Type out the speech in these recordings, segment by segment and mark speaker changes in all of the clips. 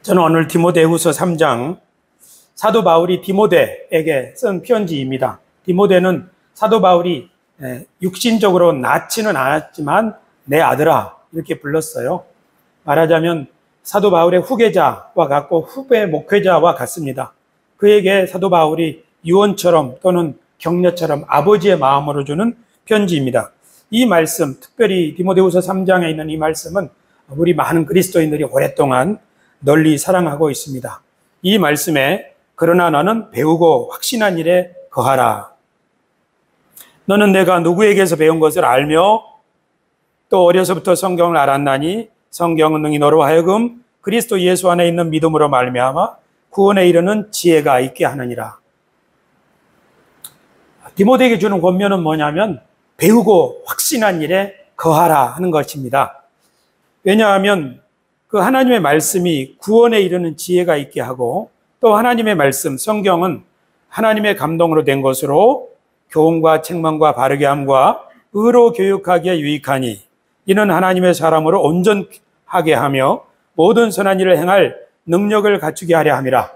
Speaker 1: 저는 오늘 디모데후서 3장 사도 바울이 디모데에게 쓴 편지입니다. 디모데는 사도 바울이 육신적으로 낳지는 않았지만 내 아들아 이렇게 불렀어요. 말하자면 사도 바울의 후계자와 같고 후배 목회자와 같습니다. 그에게 사도 바울이 유언처럼 또는 격려처럼 아버지의 마음으로 주는 편지입니다. 이 말씀, 특별히 디모데후서 3장에 있는 이 말씀은 우리 많은 그리스도인들이 오랫동안 널리 사랑하고 있습니다. 이 말씀에 그러나 너는 배우고 확신한 일에 거하라. 너는 내가 누구에게서 배운 것을 알며 또 어려서부터 성경을 알았나니 성경은 능히 너로 하여금 그리스도 예수 안에 있는 믿음으로 말미암아 구원에 이르는 지혜가 있게 하느니라. 디모데에게 주는 권면은 뭐냐면 배우고 확신한 일에 거하라 하는 것입니다. 왜냐하면 그 하나님의 말씀이 구원에 이르는 지혜가 있게 하고 또 하나님의 말씀, 성경은 하나님의 감동으로 된 것으로 교훈과 책망과 바르게 함과 의로 교육하기에 유익하니 이는 하나님의 사람으로 온전하게 하며 모든 선한 일을 행할 능력을 갖추게 하려 함이라.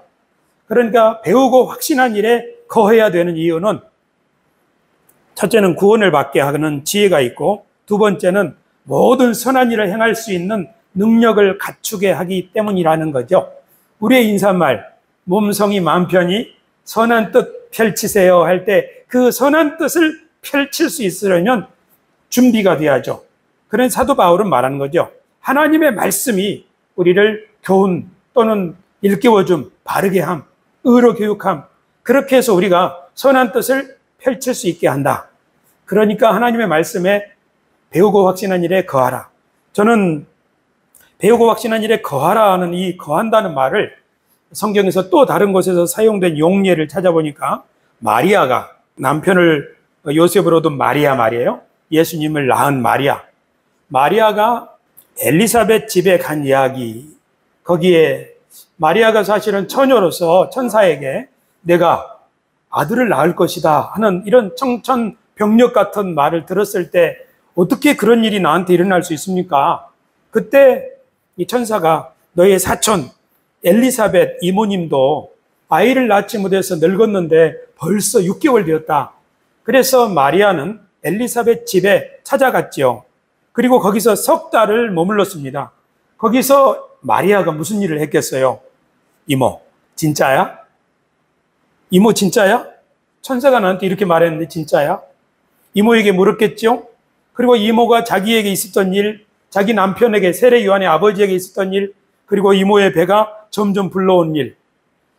Speaker 1: 그러니까 배우고 확신한 일에 거해야 되는 이유는 첫째는 구원을 받게 하는 지혜가 있고 두 번째는 모든 선한 일을 행할 수 있는 능력을 갖추게 하기 때문이라는 거죠. 우리의 인사말, 몸성이 마음 편히 선한 뜻 펼치세요 할 때 그 선한 뜻을 펼칠 수 있으려면 준비가 돼야죠. 그런 사도 바울은 말하는 거죠. 하나님의 말씀이 우리를 교훈 또는 일깨워줌, 바르게 함, 의로 교육함, 그렇게 해서 우리가 선한 뜻을 펼칠 수 있게 한다. 그러니까 하나님의 말씀에 배우고 확신한 일에 거하라. 저는 배우고 확신한 일에 거하라 하는 이 거한다는 말을 성경에서 또 다른 곳에서 사용된 용례를 찾아보니까 마리아가 남편을 요셉으로 둔 마리아 말이에요. 예수님을 낳은 마리아. 마리아가 엘리사벳 집에 간 이야기. 거기에 마리아가 사실은 처녀로서 천사에게 내가 아들을 낳을 것이다 하는 이런 청천벽력 같은 말을 들었을 때 어떻게 그런 일이 나한테 일어날 수 있습니까? 그때 이 천사가 너의 사촌 엘리사벳 이모님도 아이를 낳지 못해서 늙었는데 벌써 6개월 되었다. 그래서 마리아는 엘리사벳 집에 찾아갔지요. 그리고 거기서 석 달을 머물렀습니다. 거기서 마리아가 무슨 일을 했겠어요? 이모, 진짜야? 이모 진짜야? 천사가 나한테 이렇게 말했는데 진짜야? 이모에게 물었겠죠? 그리고 이모가 자기에게 있었던 일, 자기 남편에게 세례 요한의 아버지에게 있었던 일, 그리고 이모의 배가 점점 불러온 일,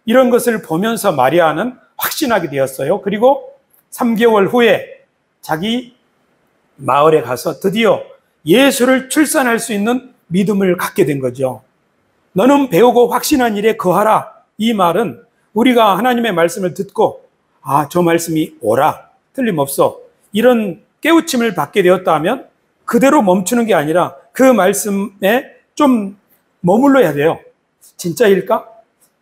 Speaker 1: 이런 것을 보면서 마리아는 확신하게 되었어요. 그리고 3개월 후에 자기 마을에 가서 드디어 예수를 출산할 수 있는 믿음을 갖게 된 거죠. 너는 배우고 확신한 일에 거하라. 이 말은 우리가 하나님의 말씀을 듣고 저 말씀이 옳아, 틀림없어, 이런 깨우침을 받게 되었다면 그대로 멈추는 게 아니라 그 말씀에 좀 머물러야 돼요. 진짜일까?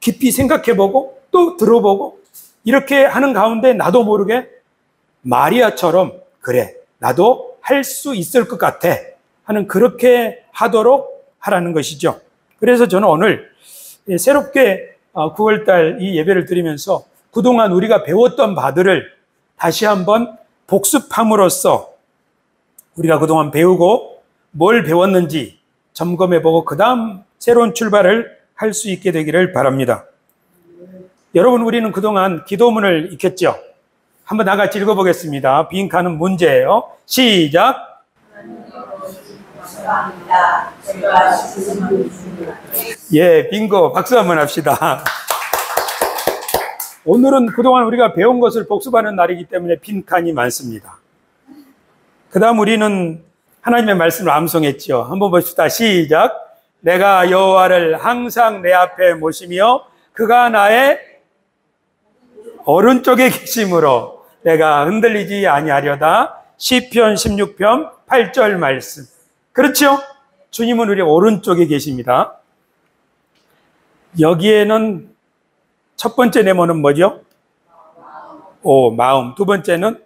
Speaker 1: 깊이 생각해보고 또 들어보고 이렇게 하는 가운데 나도 모르게 마리아처럼 그래, 나도 할 수 있을 것 같아 하는 그렇게 하도록 하라는 것이죠. 그래서 저는 오늘 새롭게 9월달 이 예배를 드리면서 그동안 우리가 배웠던 바들을 다시 한번 복습함으로써 우리가 그동안 배우고 뭘 배웠는지 점검해보고 그 다음 새로운 출발을 할 수 있게 되기를 바랍니다. 여러분, 우리는 그동안 기도문을 익혔죠. 한번 다 같이 읽어보겠습니다. 빈칸은 문제예요. 시작. 예, 빙고. 박수 한번 합시다. 오늘은 그동안 우리가 배운 것을 복습하는 날이기 때문에 빈칸이 많습니다. 그 다음 우리는 하나님의 말씀을 암송했죠. 한번 봅시다. 시작. 내가 여호와를 항상 내 앞에 모시며 그가 나의 오른쪽에 계심으로 내가 흔들리지 아니하려다. 시편 16편 8절 말씀. 그렇죠? 주님은 우리 오른쪽에 계십니다. 여기에는 첫 번째 네모는 뭐죠? 마음. 두 번째는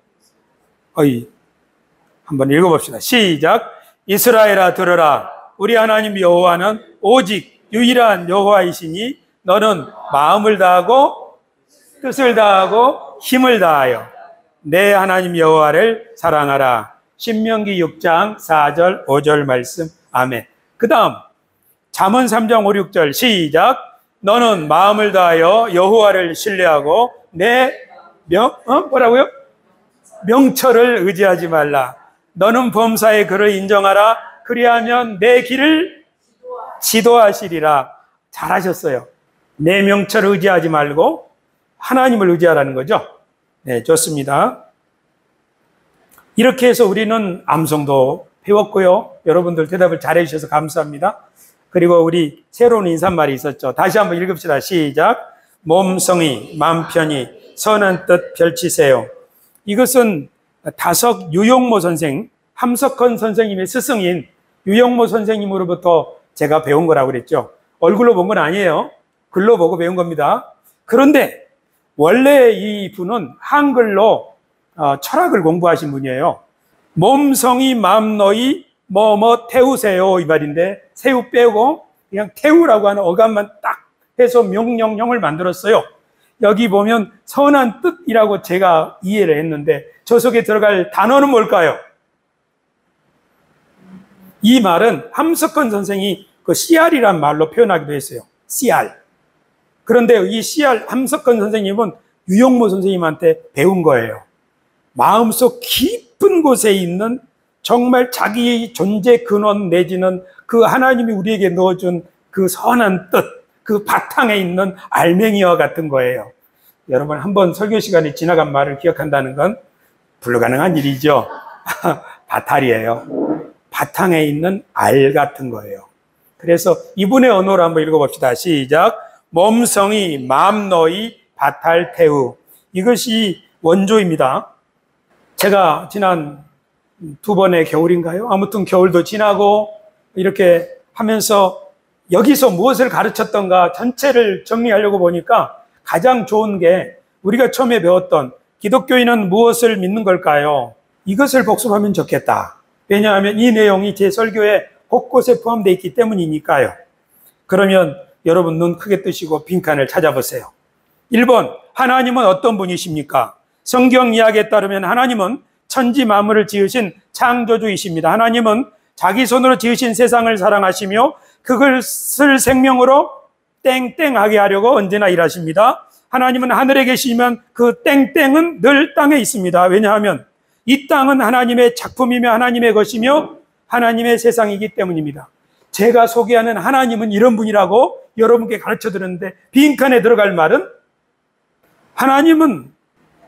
Speaker 1: 한번 읽어봅시다. 시작. 이스라엘아 들으라. 우리 하나님 여호와는 오직 유일한 여호와이시니 너는 마음을 다하고 뜻을 다하고 힘을 다하여 내 하나님 여호와를 사랑하라. 신명기 6장 4절 5절 말씀. 아멘. 그 다음 잠언 3장 5, 6절 시작. 너는 마음을 다하여 여호와를 신뢰하고 내 뭐라고요? 명철을 의지하지 말라. 너는 범사의 그를 인정하라. 그리하면 내 길을 지도하시리라. 잘하셨어요. 내 명철을 의지하지 말고 하나님을 의지하라는 거죠. 네, 좋습니다. 이렇게 해서 우리는 암송도 배웠고요. 여러분들 대답을 잘해 주셔서 감사합니다. 그리고 우리 새로운 인사말이 있었죠. 다시 한번 읽읍시다. 시작. 몸성이 마음 편히 선한 뜻 펼치세요. 이것은 다석 유용모 선생, 함석헌 선생님의 스승인 유용모 선생님으로부터 제가 배운 거라고 그랬죠. 얼굴로 본 건 아니에요. 글로 보고 배운 겁니다. 그런데 원래 이 분은 한글로 철학을 공부하신 분이에요. 몸성이 마음 너희 뭐뭐 태우세요 이 말인데 새우 빼고 그냥 태우라고 하는 어감만 딱 해서 명령형을 만들었어요. 여기 보면 선한 뜻이라고 제가 이해를 했는데 저 속에 들어갈 단어는 뭘까요? 이 말은 함석헌 선생이 그 CR이란 말로 표현하기도 했어요. CR. 그런데 이 CR 함석헌 선생님은 유용모 선생님한테 배운 거예요. 마음속 깊은 곳에 있는 정말 자기의 존재 근원 내지는 그 하나님이 우리에게 넣어준 그 선한 뜻, 그 바탕에 있는 알맹이와 같은 거예요. 여러분 한번 설교 시간에 지나간 말을 기억한다는 건 불가능한 일이죠. 바탈이에요. 바탕에 있는 알 같은 거예요. 그래서 이분의 언어로 한번 읽어봅시다. 시작. 몸성이 마음 너희 바탈 태우. 이것이 원조입니다. 제가 지난 2번의 겨울인가요? 아무튼 겨울도 지나고 이렇게 하면서 여기서 무엇을 가르쳤던가 전체를 정리하려고 보니까 가장 좋은 게 우리가 처음에 배웠던 기독교인은 무엇을 믿는 걸까요? 이것을 복습하면 좋겠다. 왜냐하면 이 내용이 제 설교에 곳곳에 포함되어 있기 때문이니까요. 그러면 여러분 눈 크게 뜨시고 빈칸을 찾아보세요. 1번, 하나님은 어떤 분이십니까? 성경 이야기에 따르면 하나님은 천지 만물을 지으신 창조주이십니다. 하나님은 자기 손으로 지으신 세상을 사랑하시며 그것을 생명으로 땡땡하게 하려고 언제나 일하십니다. 하나님은 하늘에 계시면 그 땡땡은 늘 땅에 있습니다. 왜냐하면 이 땅은 하나님의 작품이며 하나님의 것이며 하나님의 세상이기 때문입니다. 제가 소개하는 하나님은 이런 분이라고 여러분께 가르쳐 드렸는데 빈칸에 들어갈 말은 하나님은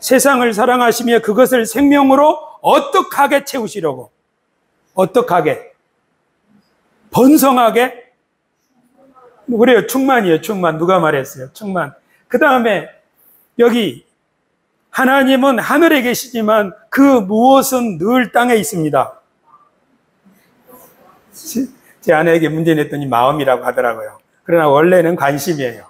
Speaker 1: 세상을 사랑하시며 그것을 생명으로 어떡하게 채우시려고 어떡하게 번성하게 그래요. 충만이에요. 충만. 누가 말했어요? 충만. 그 다음에 여기 하나님은 하늘에 계시지만 그 무엇은 늘 땅에 있습니다. 제 아내에게 문제 냈더니 마음이라고 하더라고요. 그러나 원래는 관심이에요.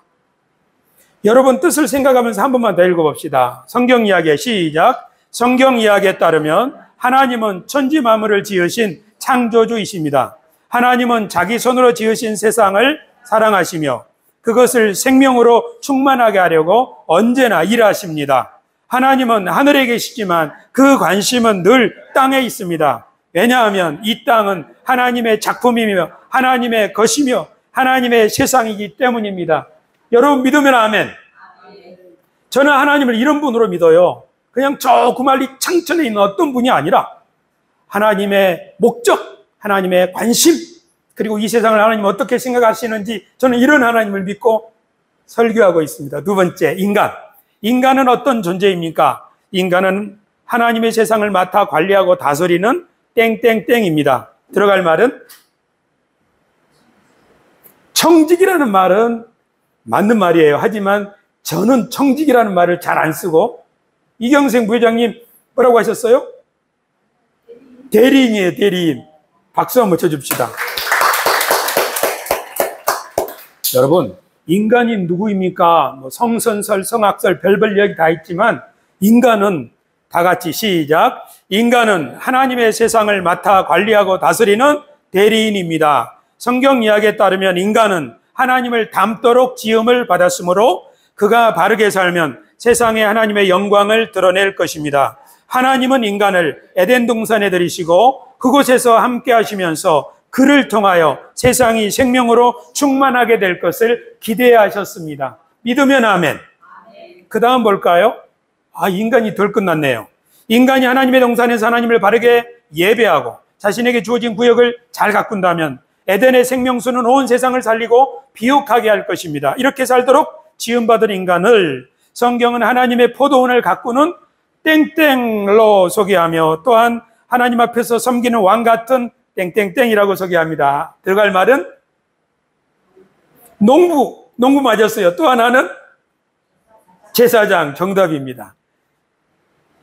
Speaker 1: 여러분 뜻을 생각하면서 한 번만 더 읽어봅시다. 성경 이야기의 시작. 성경 이야기에 따르면 하나님은 천지 만물을 지으신 창조주이십니다. 하나님은 자기 손으로 지으신 세상을 사랑하시며 그것을 생명으로 충만하게 하려고 언제나 일하십니다. 하나님은 하늘에 계시지만 그 관심은 늘 땅에 있습니다. 왜냐하면 이 땅은 하나님의 작품이며 하나님의 것이며 하나님의 세상이기 때문입니다. 여러분 믿으면 아멘. 저는 하나님을 이런 분으로 믿어요. 그냥 저 구말리 창천에 있는 어떤 분이 아니라 하나님의 목적, 하나님의 관심, 그리고 이 세상을 하나님 어떻게 생각하시는지 저는 이런 하나님을 믿고 설교하고 있습니다. 두 번째, 인간. 인간은 어떤 존재입니까? 인간은 하나님의 세상을 맡아 관리하고 다스리는 땡땡땡입니다. 들어갈 말은 청직이라는 말은 맞는 말이에요. 하지만 저는 청직이라는 말을 잘 안 쓰고 이경생 부회장님 뭐라고 하셨어요? 대리인이에요. 대리인. 박수 한번 쳐줍시다. 여러분 인간이 누구입니까? 뭐 성선설, 성악설, 별별 이야기 다 있지만 인간은 다 같이 시작. 인간은 하나님의 세상을 맡아 관리하고 다스리는 대리인입니다. 성경 이야기에 따르면 인간은 하나님을 닮도록 지음을 받았으므로 그가 바르게 살면 세상에 하나님의 영광을 드러낼 것입니다. 하나님은 인간을 에덴 동산에 들이시고 그곳에서 함께 하시면서 그를 통하여 세상이 생명으로 충만하게 될 것을 기대하셨습니다. 믿으면 아멘. 그 다음 볼까요? 인간이 덜 끝났네요. 인간이 하나님의 동산에서 하나님을 바르게 예배하고 자신에게 주어진 구역을 잘 가꾼다면 에덴의 생명수는 온 세상을 살리고 비옥하게 할 것입니다. 이렇게 살도록 지음받은 인간을 성경은 하나님의 포도원을 가꾸는 땡땡로 소개하며 또한 하나님 앞에서 섬기는 왕 같은 땡땡땡이라고 소개합니다. 들어갈 말은 농부 맞았어요. 또 하나는 제사장, 정답입니다.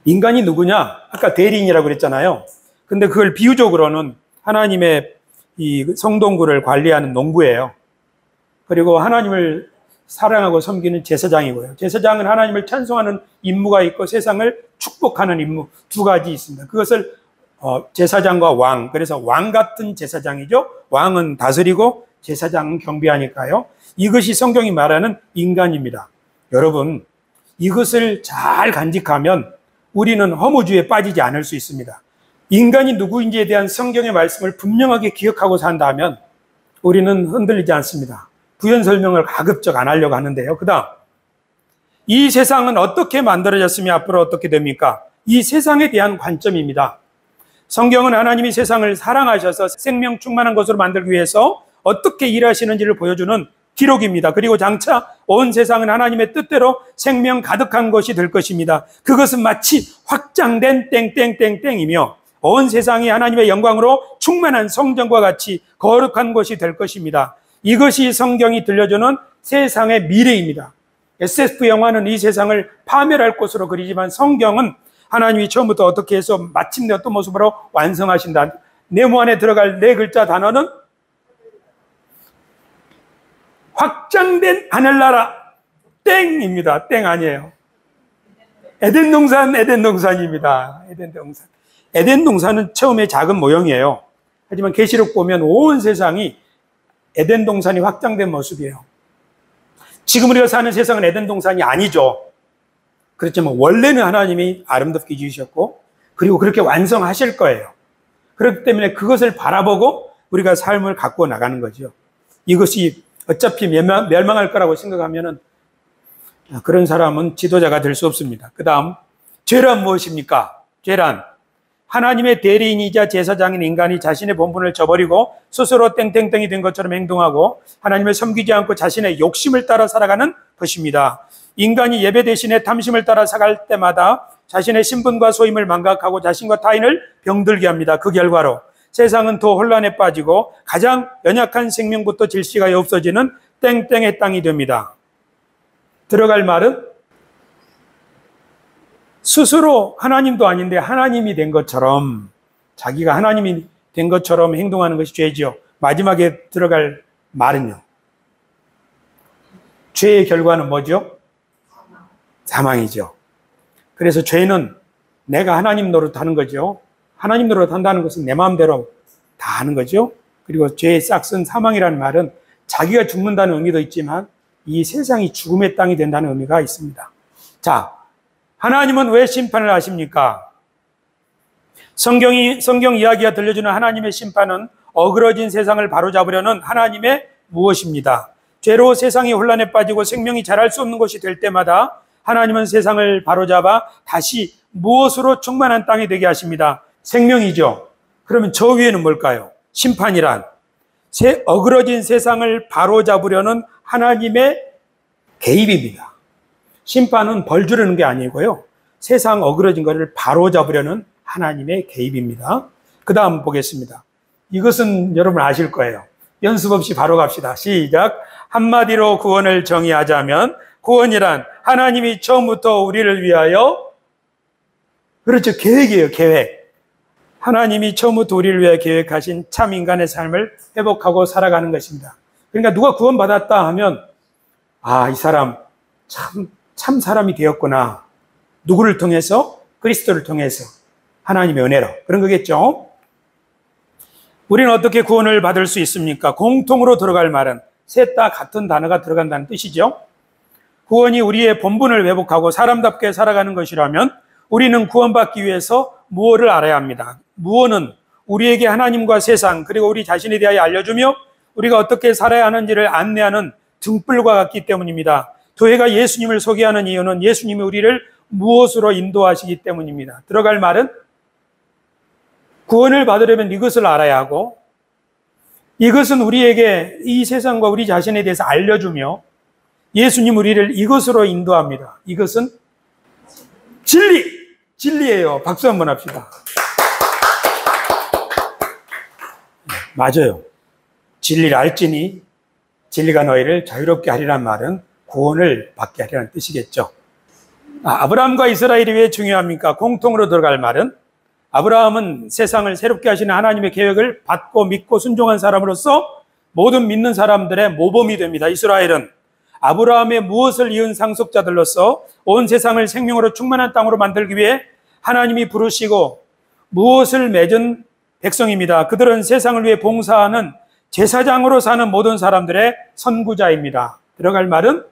Speaker 1: 인간이 누구냐? 아까 대리인이라고 그랬잖아요. 근데 그걸 비유적으로는 하나님의 이 성동구를 관리하는 농부예요. 그리고 하나님을 사랑하고 섬기는 제사장이고요. 제사장은 하나님을 찬송하는 임무가 있고 세상을 축복하는 임무 두 가지 있습니다. 그것을 제사장과 왕, 그래서 왕 같은 제사장이죠. 왕은 다스리고 제사장은 경비하니까요. 이것이 성경이 말하는 인간입니다. 여러분, 이것을 잘 간직하면 우리는 허무주의에 빠지지 않을 수 있습니다. 인간이 누구인지에 대한 성경의 말씀을 분명하게 기억하고 산다면 우리는 흔들리지 않습니다. 부연 설명을 가급적 안 하려고 하는데요. 그 다음, 이 세상은 어떻게 만들어졌으며 앞으로 어떻게 됩니까? 이 세상에 대한 관점입니다. 성경은 하나님이 세상을 사랑하셔서 생명 충만한 것으로 만들기 위해서 어떻게 일하시는지를 보여주는 기록입니다. 그리고 장차 온 세상은 하나님의 뜻대로 생명 가득한 것이 될 것입니다. 그것은 마치 확장된 땡땡땡땡이며 온 세상이 하나님의 영광으로 충만한 성전과 같이 거룩한 것이 될 것입니다. 이것이 성경이 들려주는 세상의 미래입니다. SF 영화는 이 세상을 파멸할 것으로 그리지만 성경은 하나님이 처음부터 어떻게 해서 마침내 어떤 모습으로 완성하신다. 네모 안에 들어갈 네 글자 단어는 확장된 하늘나라 땡입니다. 땡 아니에요. 에덴 동산입니다. 에덴 동산은 처음에 작은 모형이에요. 하지만 계시록 보면 온 세상이 에덴 동산이 확장된 모습이에요. 지금 우리가 사는 세상은 에덴 동산이 아니죠. 그렇지만 원래는 하나님이 아름답게 지으셨고 그리고 그렇게 완성하실 거예요. 그렇기 때문에 그것을 바라보고 우리가 삶을 가꾸어 나가는 거죠. 이것이 어차피 멸망할 거라고 생각하면은 그런 사람은 지도자가 될 수 없습니다. 그 다음, 죄란 무엇입니까? 죄란 하나님의 대리인이자 제사장인 인간이 자신의 본분을 저버리고 스스로 땡땡땡이 된 것처럼 행동하고 하나님을 섬기지 않고 자신의 욕심을 따라 살아가는 것입니다. 인간이 예배 대신에 탐심을 따라 살아갈 때마다 자신의 신분과 소임을 망각하고 자신과 타인을 병들게 합니다. 그 결과로 세상은 더 혼란에 빠지고 가장 연약한 생명부터 질시가 없어지는 땡땡의 땅이 됩니다. 들어갈 말은 스스로 하나님도 아닌데 하나님이 된 것처럼 자기가 하나님이 된 것처럼 행동하는 것이 죄지요. 마지막에 들어갈 말은요. 죄의 결과는 뭐죠? 사망이죠. 그래서 죄는 내가 하나님 노릇하는 거죠. 하나님 노릇한다는 것은 내 마음대로 다 하는 거죠. 그리고 죄의 싹은 사망이라는 말은 자기가 죽는다는 의미도 있지만 이 세상이 죽음의 땅이 된다는 의미가 있습니다. 자, 하나님은 왜 심판을 하십니까? 성경 이야기가 들려주는 하나님의 심판은 어그러진 세상을 바로잡으려는 하나님의 무엇입니다. 죄로 세상이 혼란에 빠지고 생명이 자랄 수 없는 것이 될 때마다 하나님은 세상을 바로잡아 다시 무엇으로 충만한 땅이 되게 하십니다. 생명이죠. 그러면 저 위에는 뭘까요? 심판이란 어그러진 세상을 바로잡으려는 하나님의 개입입니다. 심판은 벌 주려는 게 아니고요. 세상 어그러진 것을 바로잡으려는 하나님의 개입입니다. 그 다음 보겠습니다. 이것은 여러분 아실 거예요. 연습 없이 바로 갑시다. 시작. 한마디로 구원을 정의하자면 구원이란 하나님이 처음부터 우리를 위하여 그렇죠. 계획이에요. 계획. 하나님이 처음부터 우리를 위하여 계획하신 참 인간의 삶을 회복하고 살아가는 것입니다. 그러니까 누가 구원받았다 하면 이 사람 참 사람이 되었구나. 누구를 통해서? 그리스도를 통해서. 하나님의 은혜로. 그런 거겠죠. 우리는 어떻게 구원을 받을 수 있습니까? 공통으로 들어갈 말은 셋 다 같은 단어가 들어간다는 뜻이죠. 구원이 우리의 본분을 회복하고 사람답게 살아가는 것이라면 우리는 구원받기 위해서 무엇을 알아야 합니다. 무엇은 우리에게 하나님과 세상 그리고 우리 자신에 대하여 알려주며 우리가 어떻게 살아야 하는지를 안내하는 등불과 같기 때문입니다. 교회가 예수님을 소개하는 이유는 예수님이 우리를 무엇으로 인도하시기 때문입니다. 들어갈 말은 구원을 받으려면 이것을 알아야 하고 이것은 우리에게 이 세상과 우리 자신에 대해서 알려주며 예수님 우리를 이것으로 인도합니다. 이것은 진리예요. 박수 한번 합시다. 맞아요. 진리를 알지니 진리가 너희를 자유롭게 하리란 말은 구원을 받게 하리라는 뜻이겠죠. 아브라함과 이스라엘이 왜 중요합니까? 공통으로 들어갈 말은 아브라함은 세상을 새롭게 하시는 하나님의 계획을 받고 믿고 순종한 사람으로서 모든 믿는 사람들의 모범이 됩니다. 이스라엘은 아브라함의 무엇을 이은 상속자들로서 온 세상을 생명으로 충만한 땅으로 만들기 위해 하나님이 부르시고 무엇을 맺은 백성입니다. 그들은 세상을 위해 봉사하는 제사장으로 사는 모든 사람들의 선구자입니다. 들어갈 말은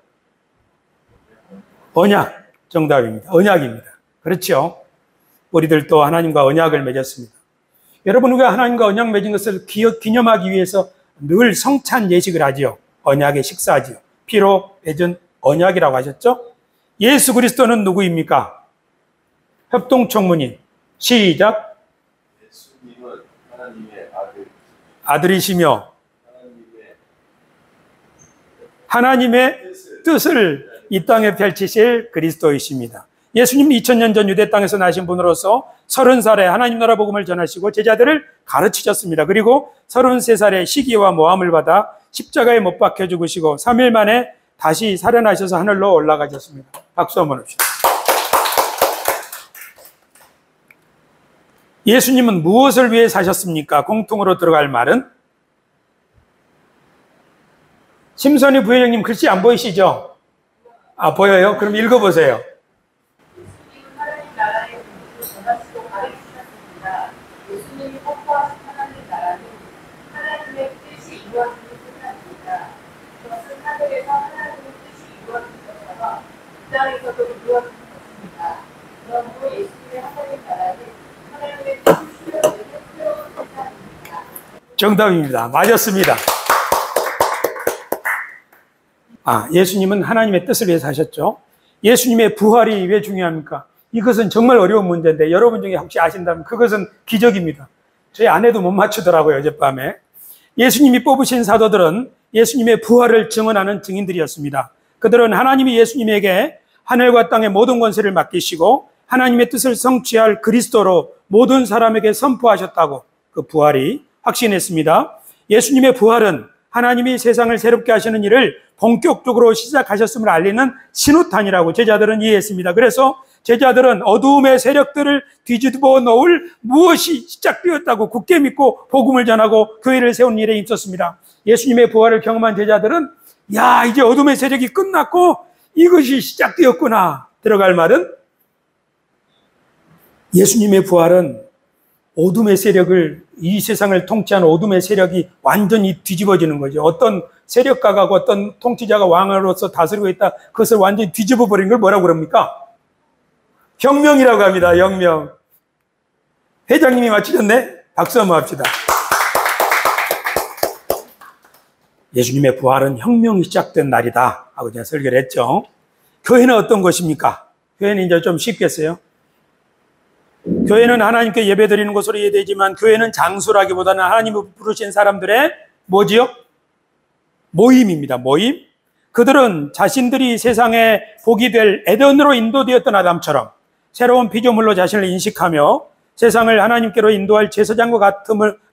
Speaker 1: 언약, 정답입니다. 언약입니다. 그렇죠? 우리들도 하나님과 언약을 맺었습니다. 여러분, 우리가 하나님과 언약 맺은 것을 기념하기 위해서 늘 성찬 예식을 하지요. 언약의 식사하지요. 피로 맺은 언약이라고 하셨죠? 예수 그리스도는 누구입니까? 협동청문인. 시작.
Speaker 2: 예수님은 하나님의
Speaker 1: 아들이시며 하나님의 뜻을 이 땅에 펼치실 그리스도이십니다. 예수님은 2000년 전 유대 땅에서 나신 분으로서 30살에 하나님 나라 복음을 전하시고 제자들을 가르치셨습니다. 그리고 33살에 시기와 모함을 받아 십자가에 못 박혀 죽으시고 3일 만에 다시 살아나셔서 하늘로 올라가셨습니다. 박수 한번 합시다. 예수님은 무엇을 위해 사셨습니까? 공통으로 들어갈 말은 심선희 부회장님 글씨 안 보이시죠? 보여요? 그럼 읽어보세요.
Speaker 3: 예수님은 하나님 나라의 복음을 전하시고 가르치셨습니다. 예수님이 선포하신 하나님 나라는 하나님의 뜻이 이루어지는 뜻입니다. 그것은 하늘에서 하나님의 뜻이 이루어진 것처럼 이 땅에서도 이루어지는 것입니다. 그러므로 예수님의 하나님 나라는 하나님의 뜻이 이루어지는 뜻입니다.
Speaker 1: 정답입니다. 맞았습니다. 예수님은 하나님의 뜻을 위해서 하셨죠. 예수님의 부활이 왜 중요합니까? 이것은 정말 어려운 문제인데 여러분 중에 혹시 아신다면 그것은 기적입니다. 저희 아내도 못 맞추더라고요, 어젯밤에. 예수님이 뽑으신 사도들은 예수님의 부활을 증언하는 증인들이었습니다. 그들은 하나님이 예수님에게 하늘과 땅의 모든 권세를 맡기시고 하나님의 뜻을 성취할 그리스도로 모든 사람에게 선포하셨다고 그 부활이 확신했습니다. 예수님의 부활은 하나님이 세상을 새롭게 하시는 일을 본격적으로 시작하셨음을 알리는 신호탄이라고 제자들은 이해했습니다. 그래서 제자들은 어두움의 세력들을 뒤집어 놓을 무엇이 시작되었다고 굳게 믿고 복음을 전하고 교회를 세우는 일에 힘썼습니다. 예수님의 부활을 경험한 제자들은 이제 어둠의 세력이 끝났고 이것이 시작되었구나. 들어갈 말은 예수님의 부활은 어둠의 세력을, 이 세상을 통치하는 어둠의 세력이 완전히 뒤집어지는 거죠. 어떤 세력가가 어떤 통치자가 왕으로서 다스리고 있다, 그것을 완전히 뒤집어 버린 걸 뭐라고 그럽니까? 혁명이라고 합니다. 혁명. 회장님이 맞히셨네? 박수 한번 합시다. 예수님의 부활은 혁명이 시작된 날이다 하고 제가 설교를 했죠. 교회는 어떤 것입니까? 교회는 이제 좀 쉽겠어요. 교회는 하나님께 예배드리는 곳으로 이해되지만 교회는 장소라기보다는 하나님이 부르신 사람들의 뭐지요? 모임입니다. 모임. 그들은 자신들이 세상에 복이 될 에덴으로 인도되었던 아담처럼 새로운 피조물로 자신을 인식하며 세상을 하나님께로 인도할 제사장과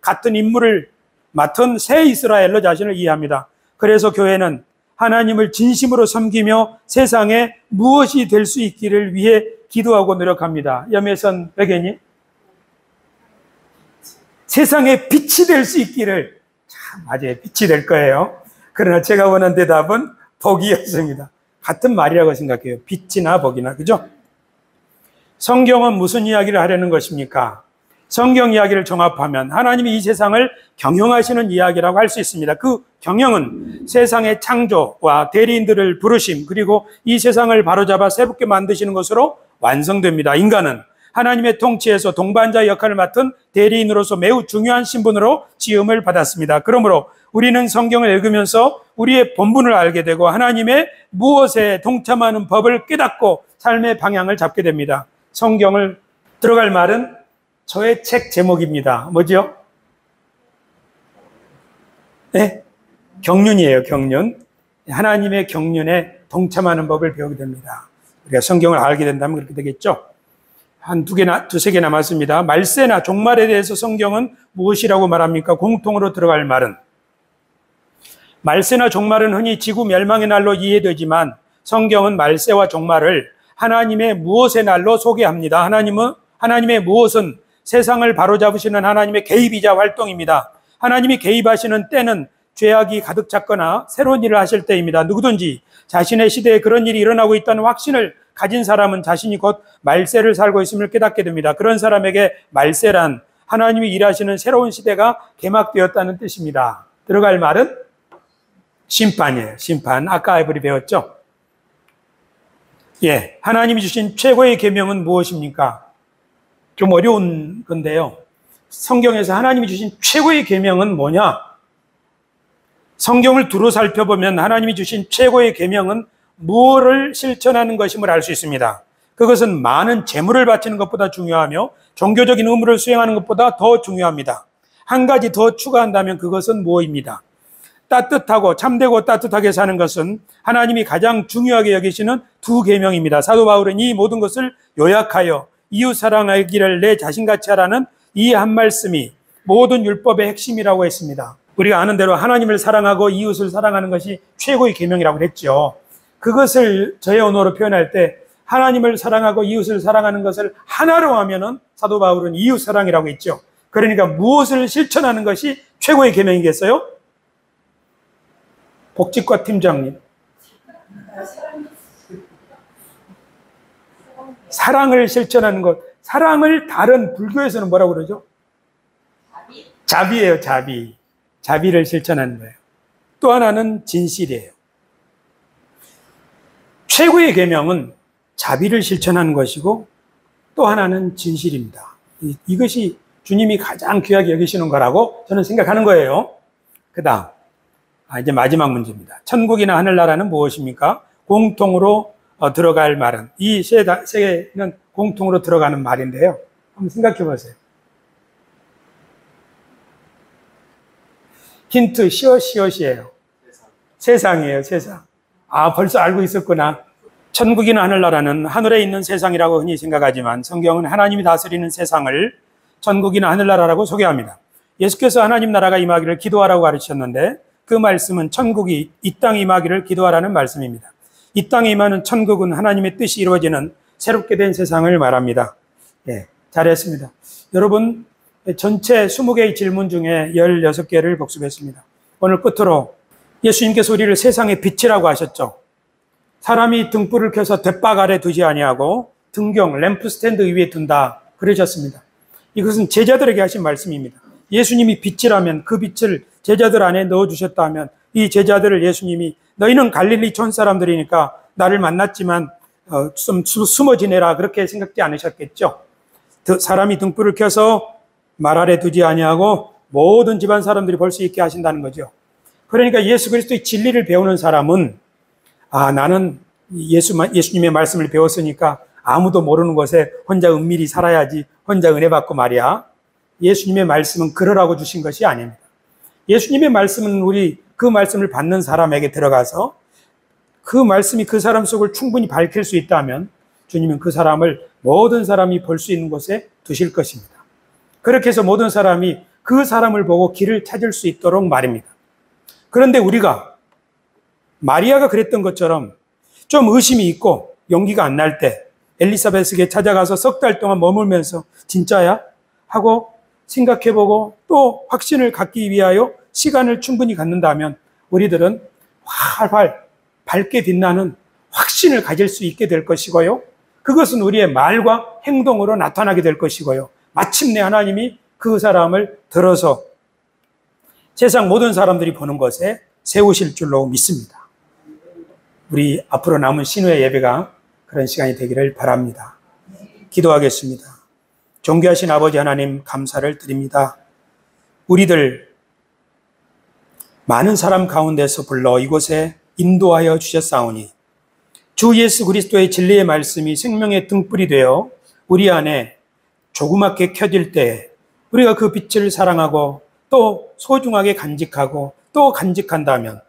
Speaker 1: 같은 임무를 맡은 새 이스라엘로 자신을 이해합니다. 그래서 교회는 하나님을 진심으로 섬기며 세상에 무엇이 될 수 있기를 위해 기도하고 노력합니다. 염혜선 회계님, 세상에 빛이 될 수 있기를. 참 맞아요. 빛이 될 거예요. 그러나 제가 원한 대답은 복이었습니다. 같은 말이라고 생각해요. 빛이나 복이나. 그죠? 성경은 무슨 이야기를 하려는 것입니까? 성경 이야기를 종합하면 하나님이 이 세상을 경영하시는 이야기라고 할 수 있습니다. 그 경영은 세상의 창조와 대리인들을 부르심, 그리고 이 세상을 바로잡아 새롭게 만드시는 것으로 완성됩니다. 인간은 하나님의 통치에서 동반자 역할을 맡은 대리인으로서 매우 중요한 신분으로 지음을 받았습니다. 그러므로 우리는 성경을 읽으면서 우리의 본분을 알게 되고 하나님의 무엇에 동참하는 법을 깨닫고 삶의 방향을 잡게 됩니다. 성경을 들어갈 말은 저의 책 제목입니다. 뭐죠? 네? 경륜이에요, 경륜. 하나님의 경륜에 동참하는 법을 배우게 됩니다. 우리가 성경을 알게 된다면 그렇게 되겠죠? 두세 개 남았습니다. 말세나 종말에 대해서 성경은 무엇이라고 말합니까? 공통으로 들어갈 말은. 말세나 종말은 흔히 지구 멸망의 날로 이해되지만 성경은 말세와 종말을 하나님의 무엇의 날로 소개합니다. 하나님의 무엇은 세상을 바로잡으시는 하나님의 개입이자 활동입니다. 하나님이 개입하시는 때는 죄악이 가득 찼거나 새로운 일을 하실 때입니다. 누구든지 자신의 시대에 그런 일이 일어나고 있다는 확신을 가진 사람은 자신이 곧 말세를 살고 있음을 깨닫게 됩니다. 그런 사람에게 말세란 하나님이 일하시는 새로운 시대가 개막되었다는 뜻입니다. 들어갈 말은 심판이에요. 심판. 아까 우리 배웠죠? 예, 하나님이 주신 최고의 계명은 무엇입니까? 좀 어려운 건데요. 성경에서 하나님이 주신 최고의 계명은 뭐냐? 성경을 두루 살펴보면 하나님이 주신 최고의 계명은 무엇을 실천하는 것임을 알 수 있습니다. 그것은 많은 재물을 바치는 것보다 중요하며 종교적인 의무를 수행하는 것보다 더 중요합니다. 한 가지 더 추가한다면 그것은 무엇입니다? 따뜻하고 참되고 따뜻하게 사는 것은 하나님이 가장 중요하게 여기시는 두 계명입니다. 사도 바울은 이 모든 것을 요약하여 이웃 사랑하기를 내 자신같이 하라는 이 한 말씀이 모든 율법의 핵심이라고 했습니다. 우리가 아는 대로 하나님을 사랑하고 이웃을 사랑하는 것이 최고의 계명이라고 했죠. 그것을 저의 언어로 표현할 때 하나님을 사랑하고 이웃을 사랑하는 것을 하나로 하면은 사도 바울은 이웃 사랑이라고 했죠. 그러니까 무엇을 실천하는 것이 최고의 계명이겠어요? 복지과 팀장님. 사랑을 실천하는 것. 사랑을 다른 불교에서는 뭐라고 그러죠? 자비예요, 자비. 자비를 실천하는 거예요. 또 하나는 진실이에요. 최고의 계명은 자비를 실천하는 것이고 또 하나는 진실입니다. 이것이 주님이 가장 귀하게 여기시는 거라고 저는 생각하는 거예요. 그 다음, 이제 마지막 문제입니다. 천국이나 하늘나라는 무엇입니까? 공통으로 들어갈 말은, 이 세 개는 공통으로 들어가는 말인데요. 한번 생각해 보세요. 힌트, 시옷이에요. 세상이에요, 세상. 벌써 알고 있었구나. 천국이나 하늘나라는 하늘에 있는 세상이라고 흔히 생각하지만 성경은 하나님이 다스리는 세상을 천국이나 하늘나라라고 소개합니다. 예수께서 하나님 나라가 임하기를 기도하라고 가르치셨는데 그 말씀은 천국이 이 땅에 임하기를 기도하라는 말씀입니다. 이 땅에 임하는 천국은 하나님의 뜻이 이루어지는 새롭게 된 세상을 말합니다. 예, 잘했습니다. 여러분, 전체 20개의 질문 중에 16개를 복습했습니다. 오늘 끝으로 예수님께서 우리를 세상의 빛이라고 하셨죠. 사람이 등불을 켜서 돛박 아래 두지 아니하고 등경, 램프스탠드 위에 둔다 그러셨습니다. 이것은 제자들에게 하신 말씀입니다. 예수님이 빛이라면 그 빛을 제자들 안에 넣어주셨다면 이 제자들을 예수님이 너희는 갈릴리 촌 사람들이니까 나를 만났지만 좀 숨어 지내라 그렇게 생각지 않으셨겠죠. 사람이 등불을 켜서 말 아래 두지 아니하고 모든 집안 사람들이 볼 수 있게 하신다는 거죠. 그러니까 예수 그리스도의 진리를 배우는 사람은 나는 예수님의 말씀을 배웠으니까 아무도 모르는 곳에 혼자 은밀히 살아야지 혼자 은혜 받고 말이야. 예수님의 말씀은 그러라고 주신 것이 아닙니다. 예수님의 말씀은 우리 그 말씀을 받는 사람에게 들어가서 그 말씀이 그 사람 속을 충분히 밝힐 수 있다면 주님은 그 사람을 모든 사람이 볼 수 있는 곳에 두실 것입니다. 그렇게 해서 모든 사람이 그 사람을 보고 길을 찾을 수 있도록 말입니다. 그런데 우리가 마리아가 그랬던 것처럼 좀 의심이 있고 용기가 안 날 때 엘리사벳에게 찾아가서 석 달 동안 머물면서 진짜야? 하고 생각해보고 또 확신을 갖기 위하여 시간을 충분히 갖는다면 우리들은 활활 밝게 빛나는 확신을 가질 수 있게 될 것이고요. 그것은 우리의 말과 행동으로 나타나게 될 것이고요. 마침내 하나님이 그 사람을 들어서 세상 모든 사람들이 보는 것에 세우실 줄로 믿습니다. 우리 앞으로 남은 신후의 예배가 그런 시간이 되기를 바랍니다. 기도하겠습니다. 존귀하신 아버지 하나님, 감사를 드립니다. 우리들 많은 사람 가운데서 불러 이곳에 인도하여 주셨사오니 주 예수 그리스도의 진리의 말씀이 생명의 등불이 되어 우리 안에 조그맣게 켜질 때 우리가 그 빛을 사랑하고 또 소중하게 간직하고 또 간직한다면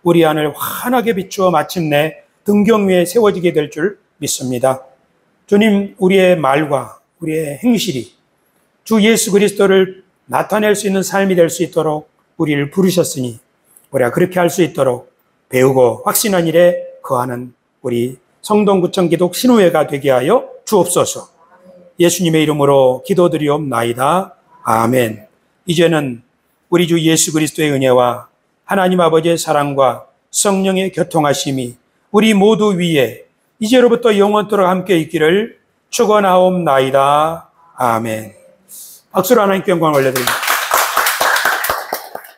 Speaker 1: 우리 안을 환하게 비추어 마침내 등경 위에 세워지게 될 줄 믿습니다. 주님, 우리의 말과 우리의 행실이 주 예수 그리스도를 나타낼 수 있는 삶이 될 수 있도록 우리를 부르셨으니 우리가 그렇게 할 수 있도록 배우고 확신한 일에 거하는 우리 성동구청 기독 신우회가 되게 하여 주옵소서. 예수님의 이름으로 기도드리옵나이다. 아멘. 이제는 우리 주 예수 그리스도의 은혜와 하나님 아버지의 사랑과 성령의 교통하심이 우리 모두 위에 이제로부터 영원토록 함께 있기를 축원하옵나이다. 아멘. 박수로 하나님께 영광을 올려드립니다.